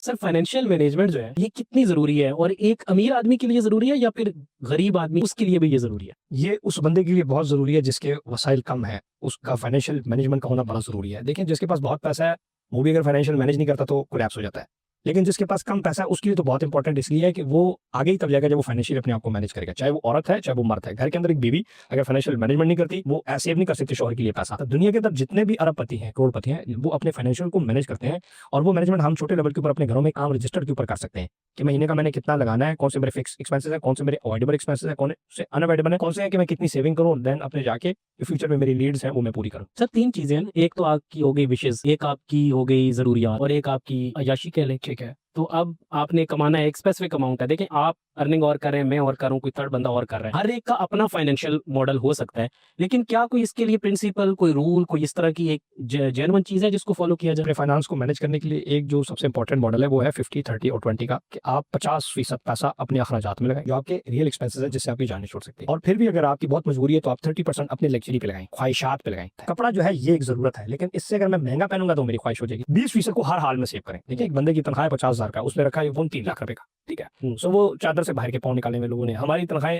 Sir financial management जो है ये कितनी ज़रूरी है और एक अमीर आदमी के लिए ज़रूरी है या फिर गरीब आदमी उसके लिए भी ये ज़रूरी है? ये उस बंदे के लिए बहुत ज़रूरी है जिसके वसाइल कम हैं, उसका फाइनेंशियल मैनेजमेंट का होना बड़ा ज़रूरी है। देखिए जिसके पास बहुत पैसा है, वो भी अगर फाइनेंशियल मैनेज नहीं करता तो कोलैप्स हो जाता है। लेकिन जिसके पास कम पैसा है उसके लिए तो बहुत इंपॉर्टेंट इसलिए है कि वो आगे ही तब जाएगा जब वो फाइनेंशियल अपने आप को मैनेज करेगा। चाहे वो औरत है, चाहे वो मर्द है। घर के अंदर एक बीवी अगर फाइनेंशियल मैनेजमेंट नहीं करती, वो सेव नहीं कर सकती शौहर के लिए पैसा। तो दुनिया के अंदर जितने भी अरबपति हैं, करोड़पति हैं, वो अपने फाइनेंशियल को मैनेज करते हैं और वो मैनेजमेंट हम छोटे लेवल के ऊपर अपने घरों में आम रजिस्टर के ऊपर कर सकते हैं कि महीने का मैंने कितना लगाना है, कौन से मेरे फिक्स एक्सपेंसेस है, कौन से मेरे अवॉइडेबल एक्सपेंसेस है, कौन से अनअवॉइडेबल है, कौन से है कि मैं कितनी सेविंग करूँ, देन अपने जाके फ्यूचर में मेरी नीड्स हैं वो मैं पूरी करूँ। सर 3 चीज़ें हैं, एक तो आपकी हो गई विशेज़, एक आपकी हो गई ज़रूरियात और एक आपकी अय्याशी कह लें। ठीक है। तो अब आपने कमाना है, एक स्पेसिफिक अमाउंट है। देखिए आप अर्निंग और कर रहे हैं, मैं और कर रहा हूँ, कोई थर्ड बंदा और कर रहा है। हर एक का अपना फाइनेंशियल मॉडल हो सकता है, लेकिन क्या कोई इसके लिए प्रिंसिपल, कोई रूल, कोई इस तरह की एक जेन्युइन चीज़ है जिसको फॉलो किया जाए? अपने फाइनेंस को मैनेज करने के लिए एक जो सबसे इंपॉर्टेंट मॉडल है वो है 50, 30 और 20 का कि आप 50% पैसा अपने अखराजात में लगाएं जो आपके रियल एक्सपेंसेस है जिससे आपकी जान नहीं छूट सकती। और फिर भी अगर आपकी बहुत मजबूरी है तो आप 30% अपने लग्जरी पे लगाएं, ख्वाहिशात पे लगाएं। कपड़ा जो है ये एक जरूरत है, लेकिन इससे अगर मैं महंगा पहनूंगा तो मेरी ख्वाहिश हो जाएगी। 20% को हर हाल में सेव करें। देखिए एक बंदे की तनख्वाह 50,000 का, उसमें रखा है वो 3 लाख रुपए का, ठीक है। सो वो चादर से बाहर के पाँव निकाले में लोगों ने, हमारी तनख्वाहें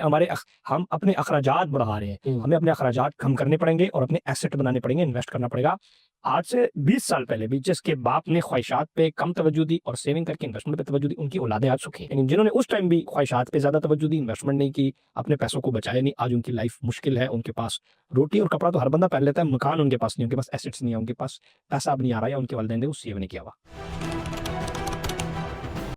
हम अपने अखराजात बढ़ा रहे हैं, हमें अपने अखराजात कम करने पड़ेंगे और अपने एसेट बनाने पड़ेंगे, इन्वेस्ट करना पड़ेगा। आज से 20 साल पहले भी जिसके बाप ने ख्वाहिशात पे कम तवज्जो दी और सेविंग करके इन्वेस्टमेंट पे तवज्जो दी, उनकी औलादें आज सुखी हैं। लेकिन जिन्होंने उस टाइम भी ख्वाहिशात पे ज्यादा तवज्जो दी, इन्वेस्टमेंट नहीं की, अपने पैसों को बचाया नहीं, आज उनकी लाइफ मुश्किल है। उनके पास रोटी और कपड़ा तो हर बंदा पहन लेता है, मकान उनके पास नहीं, उनके पास एसेट्स नहीं है, उनके पास पैसा अब नहीं आ रहा है, उनके वालिदैन ने वो सेव नहीं किया हुआ।